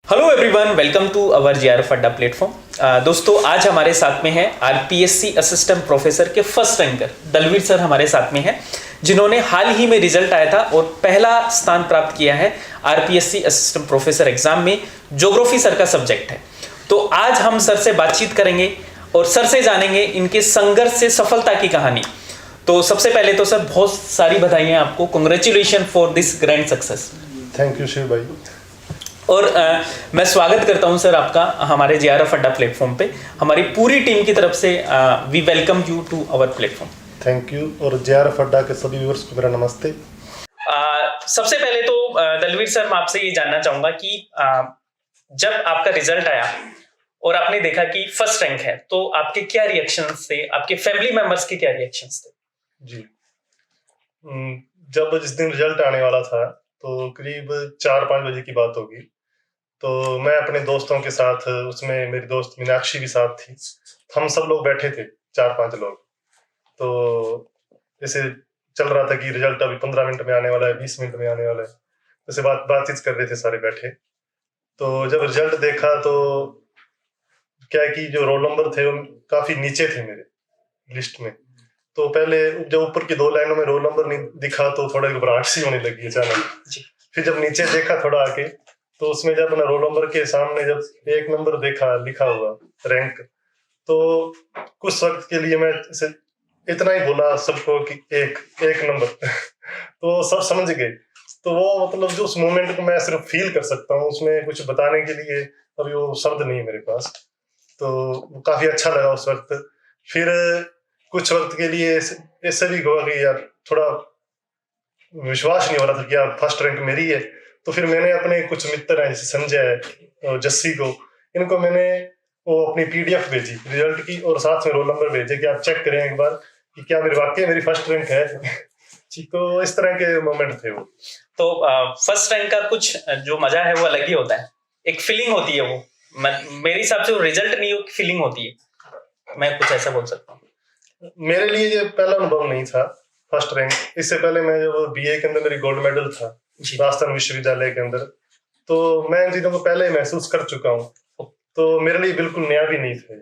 Hello everyone, welcome to our JRF Adda platform. दोस्तों, आज हमारे साथ में है आरपीएससी असिस्टेंट प्रोफेसर के फर्स्ट रैंकर दलवीर सर हमारे साथ में हैं, जिन्होंने हाल ही में रिजल्ट आया था और पहला स्थान प्राप्त किया है आरपीएससी असिस्टेंट प्रोफेसर एग्जाम में। ज्योग्राफी सर का सब्जेक्ट है। तो आज हम सर से बातचीत करेंगे और सर से जानेंगे इनके संघर्ष से सफलता की कहानी। तो सबसे पहले तो सर बहुत सारी बधाइयाँ आपको, congratulation for this grand success. Thank you Shiv भाई। और मैं स्वागत करता हूं सर आपका हमारे जेआरएफ अड्डा प्लेटफॉर्म पे। हमारी पूरी टीम की तरफ से we welcome you to our platform. Thank you. और जेआरएफ अड्डा के सभी व्यूअर्स को मेरा नमस्ते। सबसे पहले तो दलवीर सर, मैं आपसे ये जानना चाहूंगा कि जब आपका रिजल्ट आया और आपने देखा कि फर्स्ट रैंक है, तो आपके क्या रिएक्शंस थे, आपके फैमिली मेंबर्स के क्या रिएक्शंस थे? जी, जब जिस दिन रिजल्ट आने वाला था तो करीब 4-5 बजे की बात होगी, तो मैं अपने दोस्तों के साथ, उसमें मेरी दोस्त मीनाक्षी भी साथ थी, हम सब लोग बैठे थे 4-5 लोग। तो जैसे चल रहा था कि रिजल्ट अभी 15 मिनट में आने वाला है, 20 मिनट में आने वाला है, जैसे बातचीत कर रहे थे सारे बैठे। तो जब रिजल्ट देखा तो क्या है कि जो रोल नंबर थे वो काफी नीचे थे मेरे लिस्ट में। तो पहले जब ऊपर की 2 लाइनों में रोल नंबर नहीं दिखा तो थोड़ा घबराहट सी होने लगी अचानक। फिर जब नीचे देखा थोड़ा आके, तो उसमें जब अपना रोल नंबर के सामने जब 1 नंबर देखा लिखा हुआ रैंक, तो कुछ वक्त के लिए मैं इतना ही बोला सबको कि एक नंबर तो सब समझ गए। तो वो मतलब जो उस मोमेंट को मैं सिर्फ फील कर सकता हूँ, उसमें कुछ बताने के लिए अभी वो शब्द नहीं है मेरे पास। तो काफी अच्छा लगा उस वक्त। फिर कुछ वक्त के लिए ऐसे भी हुआ कि यार थोड़ा विश्वास नहीं हो रहा था कि यार फर्स्ट रैंक मेरी है। तो फिर मैंने अपने कुछ मित्र हैं, जैसे संजय है, जस्सी को, इनको मैंने वो अपनी पीडीएफ भेजी रिजल्ट की और साथ में रोल नंबर भेजे कि आप चेक करें एक बार कि क्या मेरी वाकई मेरी फर्स्ट रैंक है। तो इस तरह के मोमेंट थे वो। तो फर्स्ट रैंक का कुछ जो मजा है वो अलग ही होता है, एक फीलिंग होती है वो। मेरे हिसाब से वो रिजल्ट नहीं, फीलिंग होती है, मैं कुछ ऐसा बोल सकता हूँ। मेरे लिए ये पहला अनुभव नहीं था फर्स्ट रैंक। इससे पहले मैं जब बीए के अंदर मेरी गोल्ड मेडल था राजस्थान विश्वविद्यालय के अंदर, तो मैं इन चीजों को पहले महसूस कर चुका हूँ। तो मेरे लिए बिल्कुल नया भी नहीं था।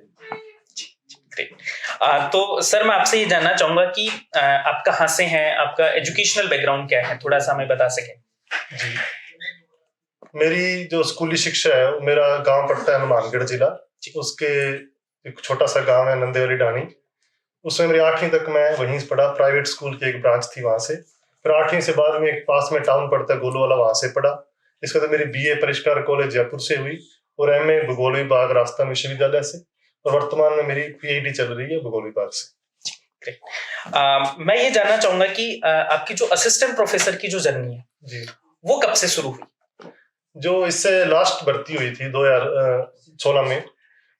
तो सर, मैं आपसे ये जानना चाहूंगा कि आप कहाँ से हैं, आपका एजुकेशनल बैकग्राउंड क्या है, थोड़ा सा हमें बता सकें। जी, मेरी जो स्कूली शिक्षा है वो मेरा गांव पड़ता है हनुमानगढ़ जिला, उसके एक छोटा सा गांव है नंदेवाली डानी। उसमें मेरी 8वीं तक मैं वहीं से पढ़ा, प्राइवेट स्कूल की एक ब्रांच थी वहां से। फिर 8वीं से बाद में एक पास में टाउन पड़ता है गोलू वाला, वहां से पढ़ा। इसके बाद मेरी बीए परिष्कार कॉलेज जयपुर से हुई और एमए भूगोल विभाग राजस्थान विश्वविद्यालय से, और वर्तमान में मेरी पीएचडी चल रही है भूगोल विभाग से। मैं ये जानना चाहूंगा कि आपकी जो असिस्टेंट प्रोफेसर की जो जर्नी है जी, वो कब से शुरू हुई? जो इससे लास्ट भर्ती हुई थी 2016 में,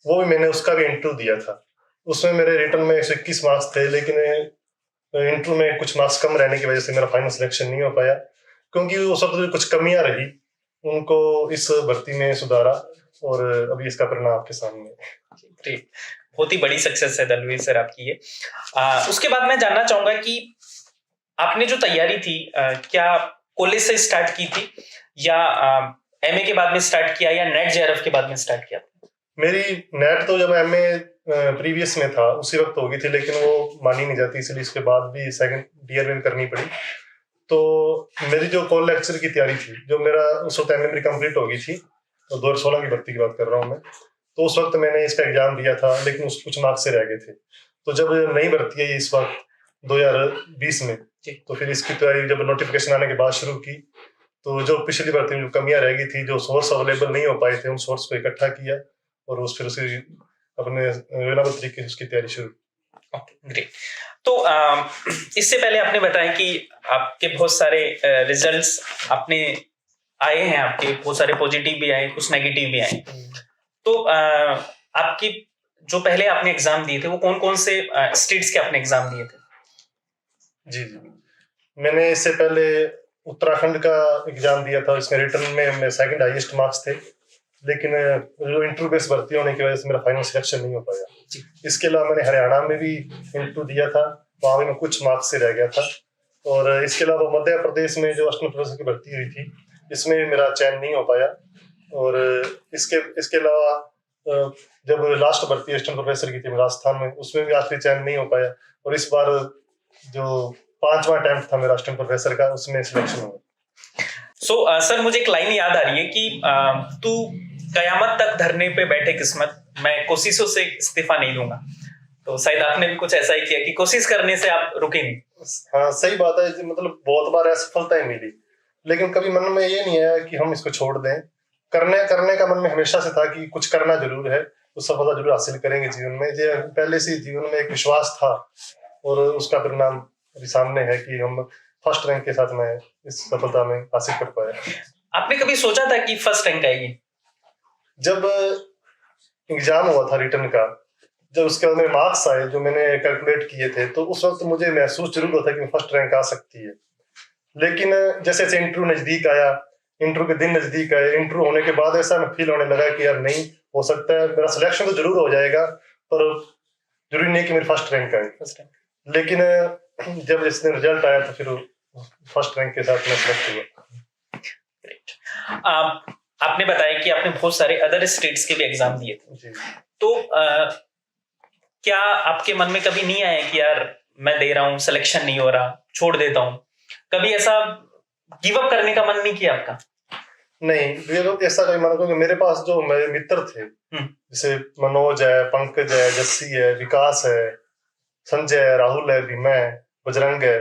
वो भी मैंने उसका भी इंटरव्यू दिया था। उसमें मेरे रिटर्न में 121 मार्क्स थे, लेकिन इंटरव्यू में कुछ मार्क्स कम रहने की वजह से मेरा फाइनल सिलेक्शन नहीं हो पाया, क्योंकि उस वक्त कुछ कमियां रही, उनको इस भर्ती में सुधारा और अभी इसका परिणाम आपके सामने है। बहुत ही बड़ी सक्सेस है दलवीर सर आपकी ये। उसके बाद मैं जानना चाहूंगा कि आपने जो तैयारी थी क्या कॉलेज से स्टार्ट की थी या एमए के बाद में स्टार्ट किया या नेट जेआरएफ के बाद में स्टार्ट किया? मेरी नेट तो जब एमए प्रीवियस में था उसी वक्त होगी थी, लेकिन वो मानी नहीं जाती, इसलिए इसके बाद भी सेकंड ईयर में करनी पड़ी। तो मेरी जो कॉल लेक्चर की तैयारी थी, जो मेरा उस वक्त एमए मेरी कंप्लीट हो गई थी, तो 2016 की भर्ती की बात कर रहा हूँ मैं। तो उस वक्त मैंने इसका एग्जाम दिया था, लेकिन उस कुछ मार्क्स से रह गए थे। तो जब नई भर्ती है इस वक्त 2020 में, तो फिर इसकी तैयारी जब नोटिफिकेशन आने के बाद शुरू की, तो जो पिछली भर्ती में जो कमियां रह गई थी, जो सोर्स अवेलेबल नहीं हो पाए थे, उन सोर्स को इकट्ठा किया और फिर उसी अपने योजनाबद्ध तरीके से उसकी तैयारी शुरू। ग्रेट। तो इससे पहले आपने बताया कि आपके बहुत सारे रिजल्ट्स आपने आए हैं, आपके बहुत सारे पॉजिटिव भी आए, कुछ नेगेटिव भी आए। तो आपकी जो पहले आपने एग्जाम दिए थे वो कौन कौन से स्टेट्स के आपने एग्जाम दिए थे? जी, मैंने इससे पहले उत्तराखंड का एग्जाम दिया था। इसमें रिटर्न में मेरे सेकंड हाईएस्ट मार्क्स थे, लेकिन जो इंटरव्यू बेस भर्ती होने की वजह से मेरा फाइनल सिलेक्शन नहीं हो पाया। इसके अलावा मैंने हरियाणा में भी इंटरव्यू दिया था, वहां भी मैं कुछ मार्क्स से रह गया था। और इसके अलावा मध्य प्रदेश में जो असिस्टेंट प्रोफेसर की भर्ती हुई थी, इसमें मेरा चयन नहीं हो पाया। और इसके अलावा जब लास्ट भर्ती असिस्टेंट प्रोफेसर की थी राजस्थान में, उसमें भी आखिरी चयन नहीं हो पाया, और इस बार जो 5वां अटेम्प्ट था मेरा असिस्टेंट प्रोफेसर का, उसमें सिलेक्शन हुआ। सर मुझे एक लाइन याद आ रही है कि तू कयामत तक धरने पे बैठे किस्मत, मैं कोशिशों से इस्तीफा नहीं दूंगा। तो शायद आपने भी कुछ ऐसा ही किया कि कोशिश करने से आप रुके नहीं। हाँ सही बात है, मतलब बहुत बार असफलताएं मिली, लेकिन कभी मन में ये नहीं आया कि हम इसको छोड़ दें। करने का मन में हमेशा से था कि कुछ करना जरूर है, तो सफलता जरूर हासिल करेंगे जीवन में। ये पहले से जीवन में एक विश्वास था, और उसका परिणाम अभी सामने है कि हम फर्स्ट रैंक के साथ में इस सफलता में हासिल कर पाए। आपने कभी सोचा था कि फर्स्ट रैंक आएगी? जब एग्जाम हुआ था रिटर्न का, जब उसके बाद मेरे मार्क्स आए जो मैंने कैलकुलेट किए थे, तो उस वक्त मुझे महसूस जरूर होता कि फर्स्ट रैंक आ सकती है। लेकिन जैसे जैसे इंटरव्यू नजदीक आया, इंटरव्यू के दिन नजदीक आए, इंटरव्यू होने के बाद ऐसा फील होने लगा कि यार नहीं हो सकता है, मेरा सिलेक्शन तो जरूर हो जाएगा, पर जरूरी नहीं कि मेरी फर्स्ट रैंक आए। लेकिन जब जिस दिन रिजल्ट आया तो फिर फर्स्ट रैंक के साथ मैं सिलेक्ट हुआ। आपने बताया कि आपने बहुत सारे अदर स्टेट्स के भी एग्जाम दिए थे, तो क्या आपके मन में कभी नहीं आया कि यार मैं दे रहा हूँ, सिलेक्शन नहीं हो रहा, छोड़ देता हूँ? कभी ऐसा गिव अप करने का मन नहीं किया आपका? नहीं, ऐसा कभी मन, क्योंकि मेरे पास जो मेरे मित्र थे, जैसे मनोज है, पंकज है, जस्सी है, विकास है, संजय है, राहुल है, भी मैं, बजरंग है,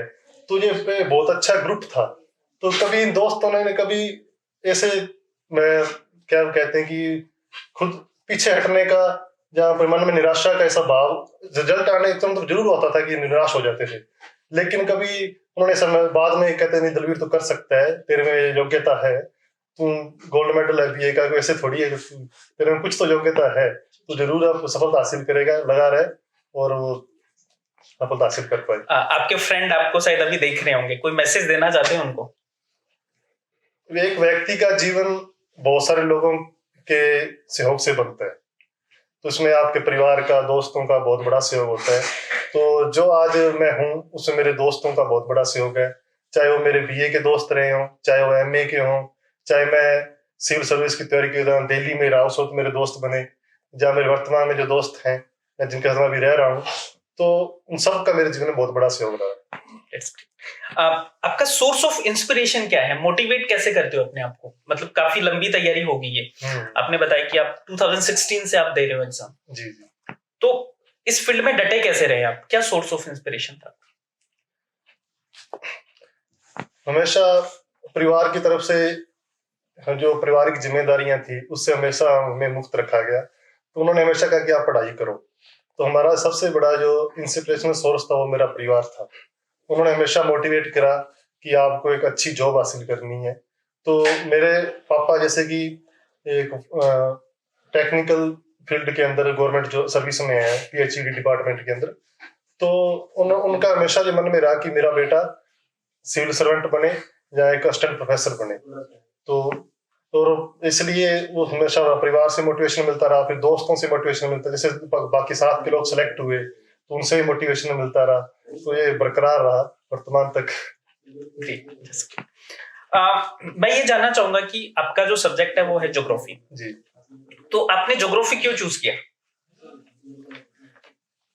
तो ये बहुत अच्छा ग्रुप था। तो कभी इन दोस्तों ने कभी ऐसे, मैं क्या कहते हैं कि खुद पीछे हटने का, जहाँ पर मन में निराशा का ऐसा भाव, रिजल्ट आने तो जरूर होता था कि निराश हो जाते थे, लेकिन कभी उन्होंने समय बाद में कहते नहीं दलवीर तो कर सकता है, तेरे में योग्यता है, तुम गोल्ड मेडल है बीए का, ऐसे थोड़ी है, तेरे में कुछ तो योग्यता है, तो जरूर आप सफलता हासिल करेगा, लगा रहे, और वो सफलता हासिल कर पाए। आपके फ्रेंड आपको शायद अभी देख रहे होंगे, कोई मैसेज देना चाहते हैं उनको? एक व्यक्ति का जीवन बहुत सारे लोगों के सहयोग से बनता है, तो उसमें आपके परिवार का, दोस्तों का बहुत बड़ा सहयोग होता है। तो जो आज मैं हूँ उसमें मेरे दोस्तों का बहुत बड़ा सहयोग है, चाहे वो मेरे बीए के दोस्त रहे हों, चाहे वो एमए के हों, चाहे मैं सिविल सर्विस की तैयारी के दौरान दिल्ली में रहा, उस वक्त मेरे दोस्त बने, जहाँ मेरे वर्तमान में जो दोस्त हैं, मैं जिनके साथ अभी रह रहा हूँ, तो उन सब का मेरे जीवन में बहुत बड़ा सहयोग रहा है। आपका सोर्स ऑफ इंस्पिरेशन क्या है? मोटिवेट कैसे करते हो अपने आप को? मतलब काफी लंबी तैयारी हो गई है, आपने बताया कि आप 2016 से आप दे रहे हो एग्जाम। जी। तो इस फील्ड में डटे कैसे रहे आप? क्या सोर्स ऑफ इंस्पिरेशन था? हमेशा परिवार की तरफ से जो पारिवारिक जिम्मेदारियां थी उससे हमेशा हमें मुक्त रखा गया, तो उन्होंने हमेशा कहा कि आप पढ़ाई करो। तो हमारा सबसे बड़ा जो इंस्पिरेशनल सोर्स था वो मेरा परिवार था। उन्होंने हमेशा मोटिवेट करा कि आपको एक अच्छी जॉब हासिल करनी है। तो मेरे पापा जैसे कि एक टेक्निकल फील्ड के अंदर गवर्नमेंट जो सर्विस में है, पीएचईडी डिपार्टमेंट के अंदर, तो उनका हमेशा ये मन में रहा कि मेरा बेटा सिविल सर्वेंट बने या एक असिस्टेंट प्रोफेसर बने। तो और इसलिए वो हमेशा परिवार से मोटिवेशन मिलता रहा, फिर दोस्तों से मोटिवेशन मिलता, जैसे बाकी 7 के लोग सेलेक्ट हुए तो उनसे भी मोटिवेशन मिलता रहा, तो ये बरकरार रहा वर्तमान तक। मैं ये जानना चाहूंगा कि आपका जो सब्जेक्ट है वो है ज्योग्राफी जी, तो आपने ज्योग्राफी क्यों चूज किया?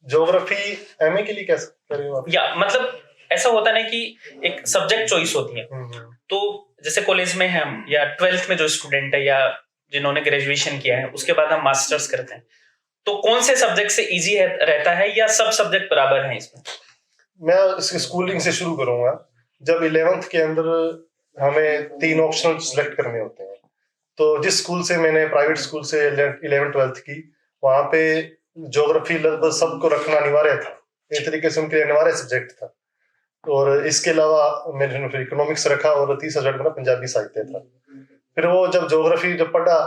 ज्योग्राफी एमए के लिए कैसे कर रहे हो आप? या मतलब ऐसा होता है कि एक सब्जेक्ट चॉइस होती है, तो जैसे कॉलेज में हम या 12th में जो स्टूडेंट है या जिन्होंने ग्रेजुएशन किया है उसके बाद हम मास्टर्स करते हैं, तो कौन से सब्जेक्ट से इजी रहता है या सब सब्जेक्ट बराबर हैं इसमें? मैं इसकी स्कूलिंग से शुरू करूंगा। जब 11th के अंदर हमें 3 ऑप्शनल सिलेक्ट करने होते हैं, तो जिस स्कूल से मैंने प्राइवेट स्कूल से 11th-12th की, वहां पे ज्योग्राफी लगभग सबको रखना अनिवार्य था, एक तरीके से उनके अनिवार्य सब्जेक्ट था। और इसके अलावा मैंने फिर इकोनॉमिक्स रखा और तीसरा सब्जेक्ट मेरा पंजाबी साहित्य था। फिर वो जब ज्योग्राफी जब पढ़ा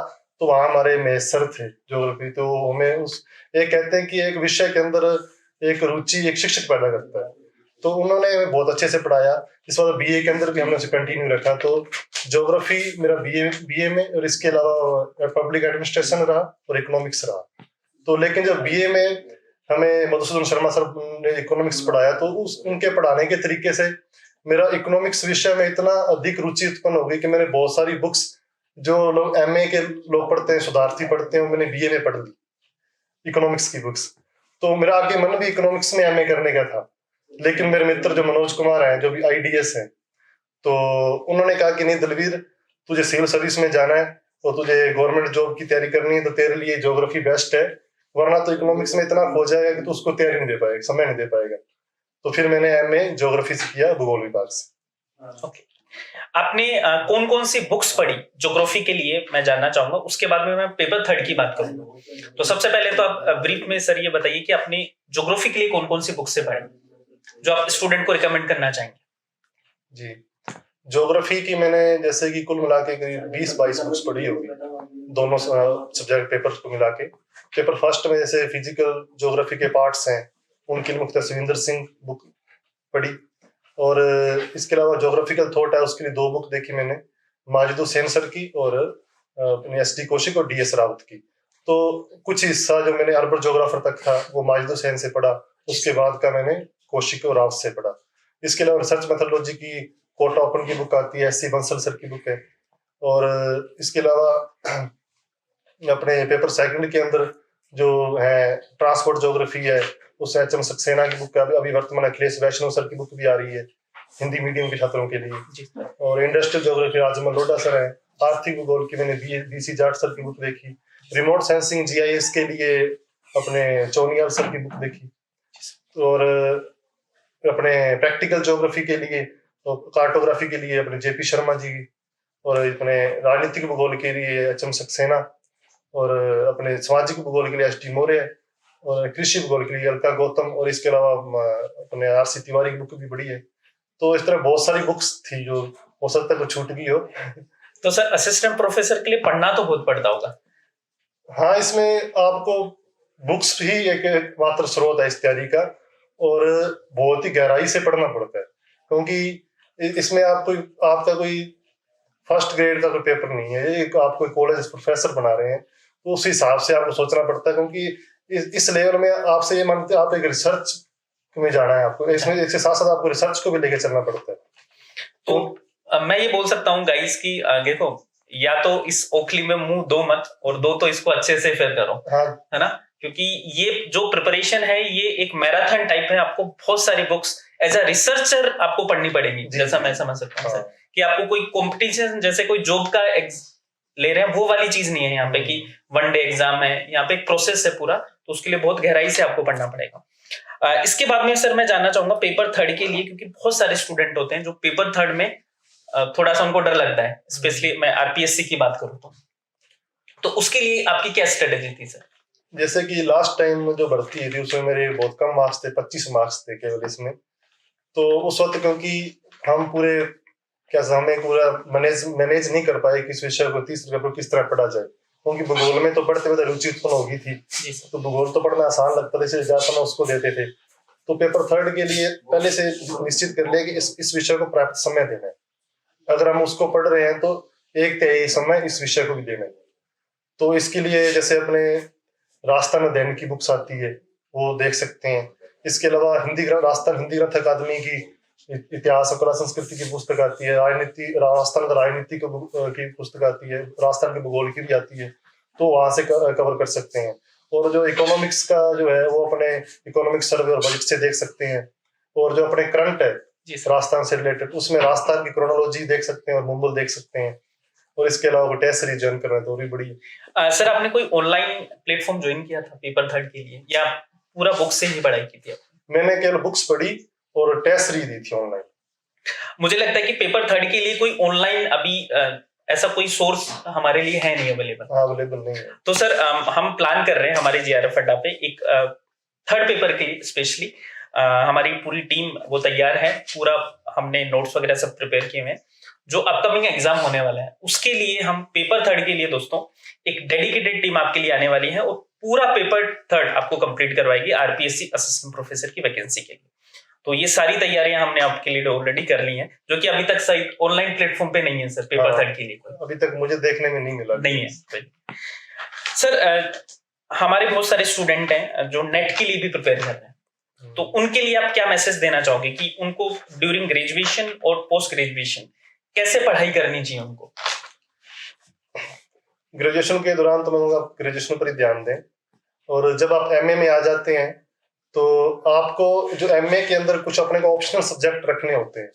तो वहाँ हमारे मेस सर थे ज्योग्राफी, तो हमें उस एक कहते हैं कि एक विषय के अंदर एक रुचि एक शिक्षक पैदा करता है, तो उन्होंने बहुत अच्छे से पढ़ाया। इस बार बीए के अंदर भी हमने उसे कंटिन्यू रखा, तो ज्योग्राफी मेरा बीए में, और इसके अलावा पब्लिक एडमिनिस्ट्रेशन रहा और इकोनॉमिक्स रहा। तो लेकिन जब बीए में हमें मधुसूदन शर्मा सर ने इकोनॉमिक्स पढ़ाया, तो उनके पढ़ाने के तरीके से मेरा इकोनॉमिक्स विषय में इतना अधिक रुचि उत्पन्न हो गई कि मैंने बहुत सारी बुक्स जो लोग MA के लोग पढ़ते हैं, शोधार्थी पढ़ते हैं, मैंने BA में पढ़ ली इकोनॉमिक्स की बुक्स। तो मेरा आगे मन भी इकोनॉमिक्स में MA करने का था, लेकिन मेरे मित्र जो मनोज कुमार हैं, जो भी IDS हैं, तो उन्होंने कहा कि नहीं दलवीर, तुझे सिविल सर्विस में जाना है और तुझे गवर्नमेंट जॉब की तैयारी करनी है, तो तेरे लिए ज्योग्राफी बेस्ट है, वरना तो इकोनॉमिक्स में इतना खो जाएगा कि तू उसको तैयारी नहीं दे पाएगा, समय नहीं दे पाएगा। तो फिर मैंने MA ज्योग्राफी से किया, भूगोल विभाग से। ओके, आपने कौन कौन सी बुक्स पढ़ी ज्योग्राफी के लिए, मैं जानना चाहूंगा। उसके बाद में मैं पेपर 3 की बात करूंगा। तो सबसे पहले तो आप ब्रीफ में सर ये बताइए कि आपने ज्योग्राफी के लिए कौन कौन सी बुक्स से पढ़ी जो आप स्टूडेंट को रिकमेंड करना चाहेंगे। जी, ज्योग्राफी की मैंने जैसे कि कुल मिला के करीब 20-22 बुक्स पढ़ी होगी, दोनों सब्जेक्ट पेपर्स को मिला के। पेपर फर्स्ट में जैसे फिजिकल ज्योग्राफी के पार्ट्स हैं, उनके लिए मुख्तार सुविंदर सिंह बुक पढ़ी, और इसके अलावा ज्योग्राफिकल थॉट है, उसके लिए 2 बुक देखी मैंने, माजिद हुसैन सर की और अपने SD कौशिक और DS रावत की। तो कुछ हिस्सा जो मैंने अर्बन ज्योग्राफर तक था वो माजिद हुसैन से पढ़ा, उसके बाद का मैंने कौशिक और रावत से पढ़ा। इसके अलावा रिसर्च मेथोडोलॉजी की कोटा ओपन की बुक आती है, SC बंसल सर की बुक है। और इसके अलावा अपने पेपर सेकंड के अंदर जो है ट्रांसपोर्ट ज्योग्राफी है, उससे HM सक्सेना की बुक अभी वर्तमान अखिलेश वैष्णव सर की बुक भी आ रही है हिंदी मीडियम के छात्रों के लिए। और industrial geography Rajmal Lodha sir है। आर्थिक भूगोल की मैंने BC जाट सर की बुक देखी। रिमोट सेंसिंग GIS के लिए अपने चौनियाल सर की बुक देखी। और अपने प्रैक्टिकल ज्योग्राफी के लिए, कार्टोग्राफी के लिए अपने JP शर्मा जी, और अपने राजनीतिक भूगोल के लिए HM सक्सेना, और अपने सामाजिक भूगोल के लिए ST मौर्य, और कृषि भूगोल के लिए अलका गौतम, और इसके अलावा अपने RC तिवारी की बुक भी पढ़ी है। तो इस तरह बहुत सारी बुक्स थी, जो हो सकता है कुछ छूट गई हो। तो सर असिस्टेंट प्रोफेसर के लिए पढ़ना तो बहुत पड़ता होगा। हाँ, इसमें आपको बुक्स ही एक मात्र स्रोत है इस तैयारी का, और बहुत ही गहराई से पढ़ना पड़ता है, क्योंकि इसमें आपका कोई फर्स्ट ग्रेड का कोई पेपर नहीं है, एक आपको कॉलेज प्रोफेसर बना रहे हैं, तो उस हिसाब से आपको सोचना पड़ता है, क्योंकि इस लेवल में आपसे ये मानते आप एक रिसर्च में जाना है, आपको इसमें इसके साथ साथ आपको रिसर्च को भी लेके चलना पड़ता है। तो मैं ये बोल सकता हूँ गाइस की देखो, या तो इस ओखली में मुंह दो मत, और दो तो इसको अच्छे से फिर करो। हाँ, है ना, क्योंकि ये जो प्रिपरेशन है ये एक मैराथन टाइप है। आपको बहुत सारी बुक्स एज अ रिसर्चर आपको पढ़नी पड़ेगी, जैसा मैं समझ सकता हूँ कि आपको कोई कंपटीशन जैसे कोई जॉब का ले रहे हैं वो वाली चीज नहीं है यहाँ पे कि 1 डे एग्जाम है। यहाँ पे एक प्रोसेस है पूरा, तो उसके लिए बहुत गहराई से आपको पढ़ना पड़ेगा। इसके बाद में सर मैं जानना चाहूंगा पेपर 3 के लिए, क्योंकि बहुत सारे स्टूडेंट होते हैं जो पेपर 3 में थोड़ा सा उनको डर लगता है, स्पेशली मैं RPSC की बात करूँ तो उसके लिए आपकी क्या स्ट्रेटेजी थी सर? जैसे कि लास्ट टाइम जो भर्ती थी उसमें मेरे बहुत कम मार्क्स थे, 25 मार्क्स थे केवल इसमें। तो उस वक्त क्योंकि हम पूरे हमें पूरा मैनेज नहीं कर पाए कि इस विषय को 30 रुपये को किस तरह पढ़ा जाए, क्योंकि भूगोल में तो पढ़ते हुए रुचि उत्पन्न होगी थी, तो भूगोल तो पढ़ना आसान लगता था, इसलिए ज्यादा समय उसको देते थे। तो पेपर 3 के लिए पहले से निश्चित कर लिया कि इस विषय को पर्याप्त समय देना है। अगर हम उसको पढ़ रहे हैं तो 1/3 समय इस विषय को भी देना है। तो इसके लिए जैसे अपने राजस्थान अध्ययन की बुक्स आती है वो देख सकते हैं। इसके अलावा राजस्थान हिंदी ग्रंथ अकादमी की इतिहास और कला संस्कृति की पुस्तक आती है, राजस्थान का राजनीति की पुस्तक आती है, राजस्थान के भूगोल की भी आती है, तो वहां से कवर कर सकते हैं। और जो इकोनॉमिक्स का जो है वो अपने इकोनॉमिक सर्वे और बजट से देख सकते हैं। और जो अपने करंट है राजस्थान से रिलेटेड, उसमें राजस्थान की क्रोनोलॉजी देख सकते हैं और मुंबल देख सकते हैं। और इसके अलावा टेस्ट सीरीज ज्वाइन कर रहे हैं तो भी बड़ी। सर आपने कोई ऑनलाइन प्लेटफॉर्म ज्वाइन किया था पेपर 3 के लिए, या पूरा बुक से ही पढ़ाई की थी? मैंने केवल बुक्स पढ़ी और टेस्ट सीरीज दी थी ऑनलाइन। मुझे लगता है कि पेपर 3 के लिए कोई ऑनलाइन अभी ऐसा कोई सोर्स हमारे लिए है नहीं अवेलेबल नहीं है। तो सर हम प्लान कर रहे हैं हमारे GRF अड्डा पे एक 3rd पेपर के लिए स्पेशली हमारी पूरी टीम वो तैयार है, पूरा हमने नोट्स वगैरह सब प्रिपेयर किए हुए हैं। जो अपकमिंग एग्जाम होने वाला है उसके लिए हम पेपर 3 के लिए दोस्तों एक डेडिकेटेड टीम आपके लिए आने वाली है, और पूरा पेपर 3 आपको कंप्लीट करवाएगी RPSC असिस्टेंट प्रोफेसर की वैकेंसी के लिए। तो ये सारी तैयारियां हमने आपके लिए ऑलरेडी कर ली हैं, जो कि अभी तक सही ऑनलाइन प्लेटफॉर्म पे नहीं है सर पेपर 3 के लिए। अभी तक मुझे देखने में नहीं मिला। नहीं है सर। हमारे बहुत सारे स्टूडेंट हैं जो नेट के लिए भी प्रिपेयर कर रहे हैं, तो उनके लिए आप क्या मैसेज देना चाहोगे कि उनको ड्यूरिंग ग्रेजुएशन और पोस्ट ग्रेजुएशन कैसे पढ़ाई करनी चाहिए उनको? ग्रेजुएशन के दौरान तो मैं कहूँगा ग्रेजुएशन पर ही ध्यान दें, और जब आप एमए में आ जाते हैं तो आपको जो एमए के अंदर कुछ अपने को ऑप्शनल सब्जेक्ट रखने होते हैं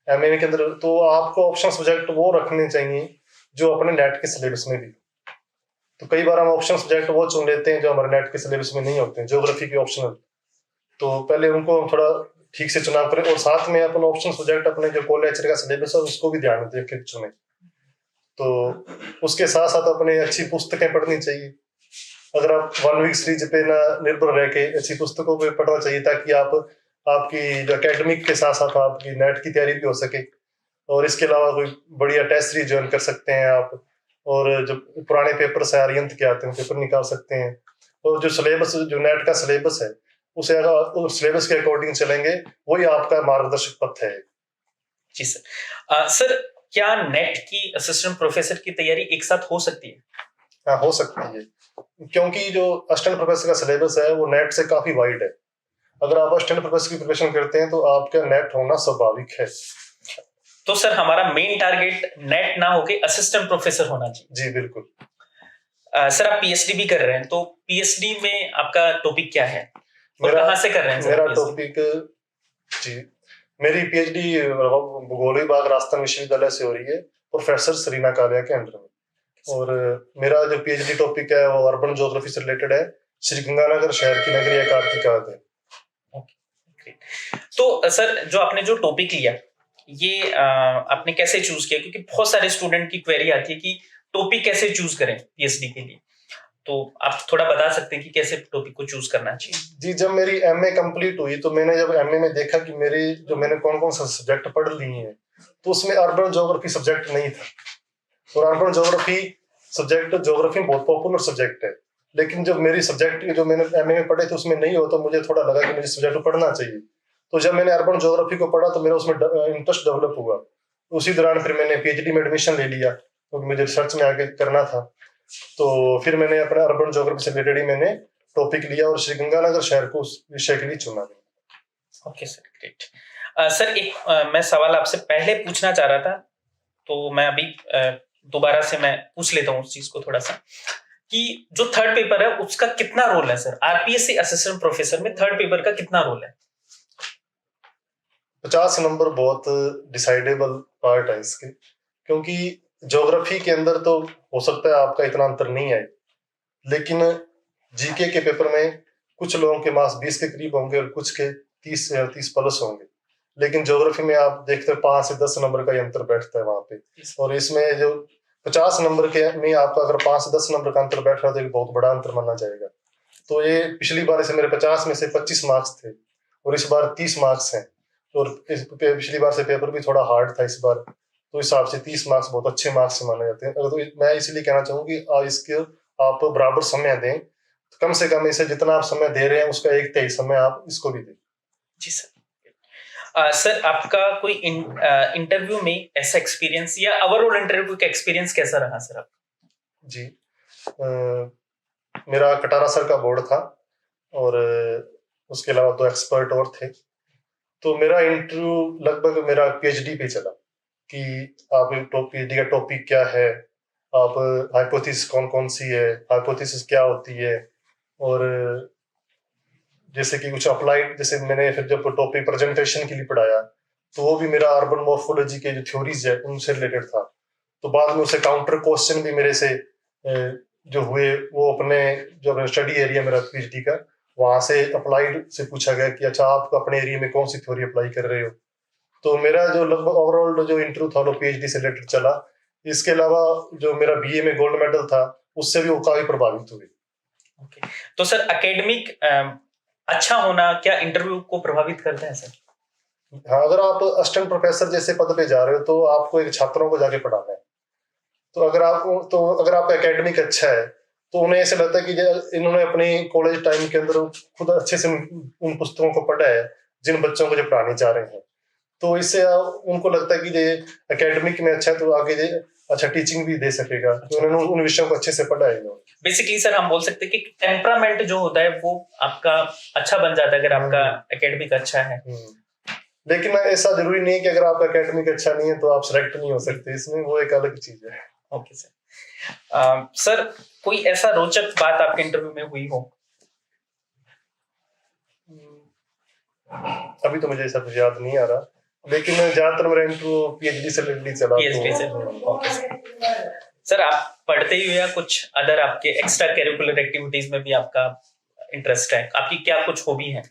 एमए के अंदर, तो आपको ऑप्शनल सब्जेक्ट वो रखने चाहिए जो अपने नेट के सिलेबस में भी। तो कई बार हम ऑप्शनल सब्जेक्ट वो चुन लेते हैं जो हमारे नेट के सिलेबस में नहीं होते हैं, ज्योग्राफी के ऑप्शनल, तो पहले उनको थोड़ा ठीक से चुनाव करें, और साथ में अपन ऑप्शनल सब्जेक्ट अपने जो कॉलेज का सिलेबस है उसको भी ध्यान में देख के चुने। तो उसके साथ साथ अपने अच्छी पुस्तकें पढ़नी चाहिए। अगर आप 1 वीक सीरीज पे ना निर्भर रह के अच्छी पुस्तकों पे पढ़ना चाहिए, ताकि आपकी जो एकेडमिक के साथ साथ आपकी नेट की तैयारी भी हो सके। और इसके अलावा कोई बढ़िया टेस्ट सीरीज ज्वाइन कर सकते हैं आप, और जो पुराने पेपर से आर्यंत के आते हैं पेपर निकाल सकते हैं। और जो सिलेबस, जो नेट का सिलेबस है, उसे अगर उस सिलेबस के अकॉर्डिंग चलेंगे, वही आपका मार्गदर्शक पथ है। जी सर। सर, क्या नेट की असिस्टेंट प्रोफेसर की तैयारी एक साथ हो सकती है? हाँ, हो सकती है, क्योंकि जो असिस्टेंट प्रोफेसर का सिलेबस है वो नेट से काफी वाइड है। अगर आप असिस्टेंट प्रोफेसर की प्रिपरेशन करते हैं तो आपका नेट होना स्वाभाविक है। तो सर, हमारा मेन टारगेट नेट ना होके असिस्टेंट प्रोफेसर होना चाहिए। जी बिल्कुल। सर, आप पीएचडी भी कर रहे हैं, तो पीएचडी में आपका टॉपिक क्या है और कहाँ से कर रहे हैं? मेरा टॉपिक, जी, मेरी पीएचडी भूगोल विभाग राजस्थान विश्वविद्यालय से हो रही है, प्रोफेसर सरीना कालिया के अंडर में। और मेरा जो पीएचडी टॉपिक है वो अर्बन ज्योग्राफी से रिलेटेड है, श्री गंगानगर शहर की नगरीय कार्तिका है। तो सर, जो आपने जो टॉपिक लिया, ये आपने कैसे चूज किया? क्योंकि बहुत सारे स्टूडेंट की क्वेरी आती है कि टॉपिक कैसे चूज करें पीएचडी के लिए, तो आप थोड़ा बता सकते हैं कि कैसे टॉपिक को चूज करना चाहिए? जी, जब मेरी एमए कंप्लीट हुई तो मैंने जब एमए में देखा कि मैंने कौन कौन सा सब्जेक्ट पढ़ लिए हैं, तो उसमें अर्बन ज्योग्राफी सब्जेक्ट नहीं था। और अर्बन ज्योग्राफी ज्योग्राफी बहुत पॉपुलर सब्जेक्ट है, लेकिन जब मेरी सब्जेक्ट जो मैंने एमए में पढ़े थे उसमें नहीं हो, तो मुझे थोड़ा लगा कि मुझे सब्जेक्ट पढ़ना चाहिए। तो जब मैंने अर्बन ज्योग्राफी को पढ़ा तो मेरा उसमें इंटरेस्ट डेवलप हुआ। उसी दौरान फिर मैंने पीएचडी में एडमिशन ले लिया, क्योंकि मुझे रिसर्च में आगे करना था। तो फिर मैंने अपना अर्बन ज्योग्राफी से रिलेटेड मैंने टॉपिक लिया और श्री गंगानगर शहर को उस विषय के लिए चुना। Okay sir, great. सर, एक मैं सवाल आपसे पहले पूछना चाह रहा था, तो मैं अभी दोबारा से मैं पूछ लेता हूँ उस चीज को थोड़ा सा, कि जो थर्ड पेपर है उसका कितना रोल है सर? आरपीएससी असिस्टेंट प्रोफेसर में थर्ड पेपर का कितना रोल है? 50 नंबर बहुत डिसाइडेबल पार्ट है इसके, क्योंकि ज्योग्राफी के अंदर तो हो सकता है आपका इतना अंतर नहीं आए, लेकिन जीके के पेपर में कुछ लोगों के मार्क्स 20 के करीब होंगे और कुछ के 30 प्लस होंगे, लेकिन ज्योग्राफी में आप देखते हैं 5 से 10 नंबर का ही अंतर बैठता है वहां पे। और इसमें जो 50 नंबर के में आपका अगर 5 से 10 नंबर का अंतर बैठ रहा है तो बहुत बड़ा अंतर माना जाएगा। तो ये पिछली बार से मेरे 50 में से 25 मार्क्स थे और इस बार 30 मार्क्स हैं, और पिछली बार से पेपर भी थोड़ा हार्ड था इस बार, तो इस हिसाब से 30 मार्क्स बहुत अच्छे मार्क्स माने जाते हैं। तो मैं इसलिए कहना चाहूंगी इसके आप बराबर समय दें, तो कम से कम इसे जितना आप समय दे रहे हैं उसका 1/3 समय आप इसको भी दें। जी सर। सर, आपका कोई इंटरव्यू में ऐसा एक्सपीरियंस या ओवरऑल इंटरव्यू का एक्सपीरियंस कैसा रहा सर आप? जी, मेरा कटारा सर का बोर्ड था और उसके अलावा 2 एक्सपर्ट और थे। तो मेरा इंटरव्यू लगभग मेरा पीएचडी पे चला कि आप पीएचडी का टॉपिक क्या है, आप हाइपोथेसिस कौन कौन सी है, हाइपोथेसिस क्या होती है, और जैसे कि कुछ अप्लाइड, जैसे मैंने फिर जब टॉपिक प्रेजेंटेशन के लिए पढ़ाया तो वो भी मेरा अर्बन मॉर्फोलॉजी के जो थ्योरीज है उनसे रिलेटेड था। तो बाद में उसे काउंटर क्वेश्चन भी मेरे से जो हुए, वो अपने जो स्टडी एरिया मेरा पीएचडी का, वहां से अप्लाइड से पूछा गया कि अच्छा आप अपने एरिया में कौन सी थ्योरी अप्लाई कर रहे हो। तो मेरा जो लगभग ओवरऑल जो इंटरव्यू था वो पीएचडी से रिलेटेड चला। इसके अलावा जो मेरा बीए में गोल्ड मेडल था उससे भी वो काफी प्रभावित हुए। ओके, तो सर एकेडमिक अच्छा होना क्या इंटरव्यू को प्रभावित करता है सर? हाँ, अगर आप असिस्टेंट प्रोफेसर जैसे पद पे जा रहे हो तो आपको एक छात्रों को जाके पढ़ाना है। तो अगर आपका एकेडमिक अच्छा है तो उन्हें ऐसे लगता है कि इन्होंने अपने कॉलेज टाइम के अंदर खुद अच्छे से उन पुस्तकों को पढ़ा है जिन बच्चों को जो पढ़ाने जा रहे हैं। तो इससे उनको लगता है कि ये एकेडमिक में अच्छा है तो आगे अच्छा टीचिंग भी दे सकेगा। तो उन्होंने उन विषयों को अच्छे से पढ़ा है। बेसिकली सर हम बोल सकते हैं कि टेम्परामेंट जो होता है वो आपका अच्छा बन जाता है अगर आपका एकेडमिक अच्छा है। लेकिन ऐसा जरूरी नहीं है कि अगर आपका एकेडमिक अच्छा नहीं है तो आप सिलेक्ट नहीं हो सकते, इसमें वो एक अलग चीज है। Okay sir. सर, कोई ऐसा रोचक बात आपके इंटरव्यू में हुई हो? अभी तो मुझे ऐसा कुछ याद नहीं आ रहा, लेकिन ज्यादातर मेरा इंटरव्यू पीएचडी से रिलेटेड चला। पीएचडी से? ओके सर, आप पढ़ते ही हो या कुछ अदर आपके एक्स्ट्रा करिकुलर एक्टिविटीज में भी आपका इंटरेस्ट है? आपकी क्या कुछ हॉबी है?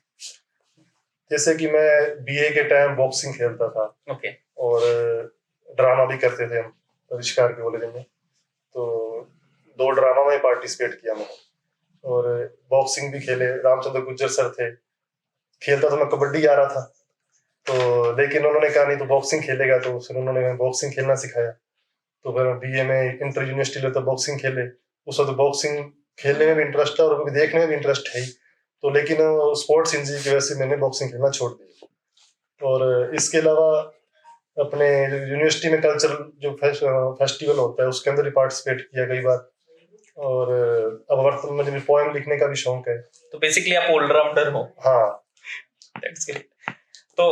जैसे कि मैं बीए के टाइम बॉक्सिंग खेलता था। ओके। और ड्रामा भी करते थे हम परिष्कार के कॉलेज में, तो 2 ड्रामा में पार्टिसिपेट किया मैंने। और बॉक्सिंग भी खेले, रामचंद्र गुज्जर सर थे। खेलता तो मैं कबड्डी आ रहा था, तो लेकिन उन्होंने कहा नहीं तो बॉक्सिंग खेलेगा, तो फिर उन्होंने बॉक्सिंग खेलना सिखाया। तो फिर बीए में इंटर यूनिवर्सिटी में तो बॉक्सिंग खेले। उस वक्त बॉक्सिंग खेलने में भी इंटरेस्ट है और अभी देखने में भी इंटरेस्ट है ही, तो लेकिन स्पोर्ट्स इंजरी की वजह से मैंने बॉक्सिंग खेलना छोड़ दिया। और इसके अलावा अपने यूनिवर्सिटी में कल्चरल जो फेस्टिवल होता है उसके अंदर भी पार्टिसिपेट किया कई बार। और अब वर्तमान में मुझे पोएम लिखने का भी शौक है। तो बेसिकली आप ऑलराउंडर हो। हाँ। That's great. तो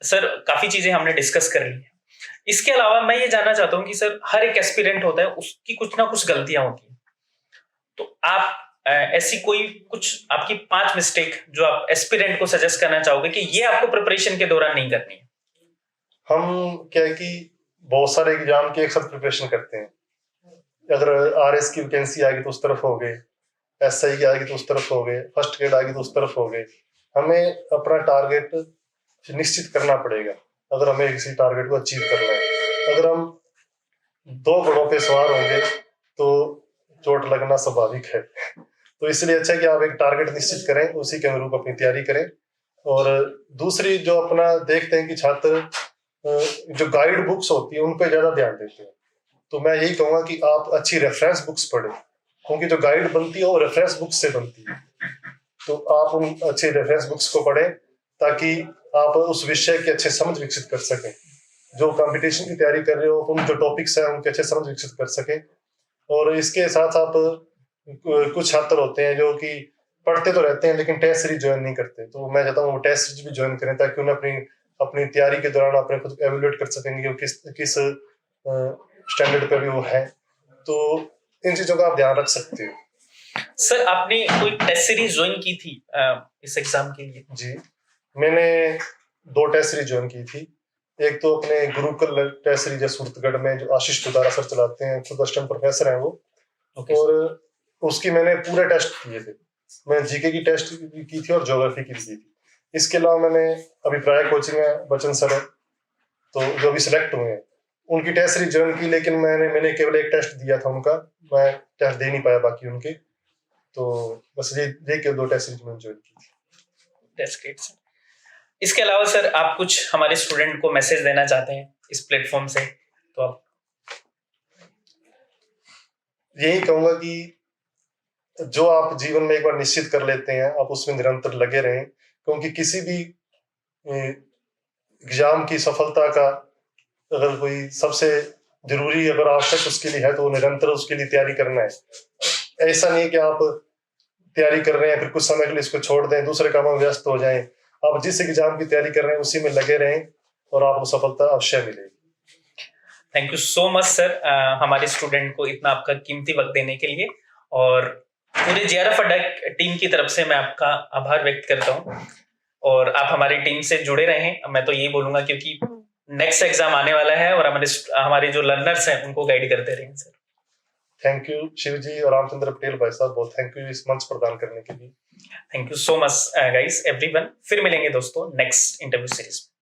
सर, काफी चीजें हमने डिस्कस कर ली है। इसके अलावा मैं ये जानना चाहता हूँ कि सर, हर एक एस्पिरेंट होता है, उसकी कुछ ना कुछ गलतियां होती हैं। तो आप ऐसी कोई कुछ आपकी 5 मिस्टेक जो आप एस्पिरेंट को सजेस्ट करना चाहोगे कि ये आपको प्रिपरेशन के दौरान नहीं करनी है? हम क्या है कि बहुत सारे एग्जाम की एक साथ प्रिपरेशन करते हैं। अगर आरएस की वैकेंसी आ गई तो उस तरफ हो गए, एसआई की आ गई तो उस तरफ हो गए, फर्स्ट ग्रेड आ गई तो उस तरफ हो गए। हमें अपना टारगेट निश्चित करना पड़ेगा अगर हमें किसी टारगेट को अचीव करना है। अगर हम 2 घोड़ों पे सवार होंगे तो चोट लगना स्वाभाविक है। तो इसलिए अच्छा है कि आप एक टारगेट निश्चित करें, उसी के अनुरूप अपनी तैयारी करें। और दूसरी जो अपना देखते हैं कि छात्र जो गाइड बुक्स होती है उन पर ज्यादा ध्यान देते हैं, तो मैं यही कहूंगा कि आप अच्छी रेफरेंस बुक्स पढ़ें, क्योंकि जो गाइड बनती है वो रेफरेंस बुक्स से बनती है। तो आप उन अच्छी रेफरेंस बुक्स को पढ़ें ताकि आप उस विषय की अच्छे समझ विकसित कर सकें। जो कंपटीशन की तैयारी कर रहे हो उन जो टॉपिक्स हैं उनके अच्छे समझ विकसित कर सकें। और इसके साथ साथ कुछ छात्र होते हैं जो कि पढ़ते तो रहते हैं लेकिन टेस्ट सीरीज ज्वाइन नहीं करते, तो मैं चाहता हूँ वो टेस्ट सीरीज भी ज्वाइन करें ताकि उन्हें अपनी तैयारी के दौरान अपने खुद एवेल्युएट कर सकेंगे कि किस स्टैंडर्ड पे भी वो है। तो इन चीजों का आप ध्यान रख सकते हो। सर, आपने कोई टेस्ट सीरीज ज्वाइन की थी इस एग्जाम के लिए? जी, मैंने 2 टेस्ट सीरीज ज्वाइन की थी। एक तो अपने गुरुकुल टेस्ट सीरीज है सूरतगढ़ में, जो आशीष पुदारा सर चलाते हैं, खुद असिस्टेंट प्रोफेसर हैं वो। और उसकी मैंने पूरे टेस्ट किए थे। मैं जीके की टेस्ट की थी और ज्योग्राफी की भी की थी। इसके अलावा मैंने अभिप्राय कोचिंग में बच्चन सर है, तो जो भी सिलेक्ट हुए हैं उनकी टेस्ट सीरीज ज्वाइन की, लेकिन मैंने केवल एक टेस्ट दिया था उनका, मैं टेस्ट दे नहीं पाया बाकी उनके। तो बस ये के 2 टेस्ट सीरीज मैंने ज्वाइन की थी। That's great sir. इसके अलावा सर, आप कुछ हमारे स्टूडेंट को मैसेज देना चाहते हैं इस प्लेटफॉर्म से, तो आप? यही कहूंगा कि जो आप जीवन में एक बार निश्चित कर लेते हैं आप उसमें निरंतर लगे रहें, क्योंकि किसी भी एग्जाम की सफलता का अगर कोई सबसे जरूरी अगर आवश्यक उसके लिए है तो निरंतर उसके लिए तैयारी करना है। ऐसा नहीं है कि आप तैयारी कर रहे हैं फिर कुछ समय के लिए इसको छोड़ दें, दूसरे कामों में व्यस्त हो जाएं। आप जिस एग्जाम की तैयारी कर रहे हैं उसी में लगे रहें और आपको सफलता अवश्य मिलेगी। Thank you so much sir, हमारे स्टूडेंट को इतना आपका कीमती वक्त देने के लिए। और पूरे जेआरएफ अड्डा टीम की तरफ से मैं आपका आभार व्यक्त करता हूँ। और आप हमारी टीम से जुड़े रहें, मैं तो यही बोलूंगा, क्योंकि नेक्स्ट एग्जाम आने वाला है और हमारे जो लर्नर्स हैं उनको गाइड करते रहें सर। थैंक यू शिव जी और रामचंद्र पटेल भाई साहब, बहुत थैंक यू इस मंच प्रदान करने के लिए। Thank you so much guys everyone. फिर मिलेंगे दोस्तों नेक्स्ट इंटरव्यू सीरीज में।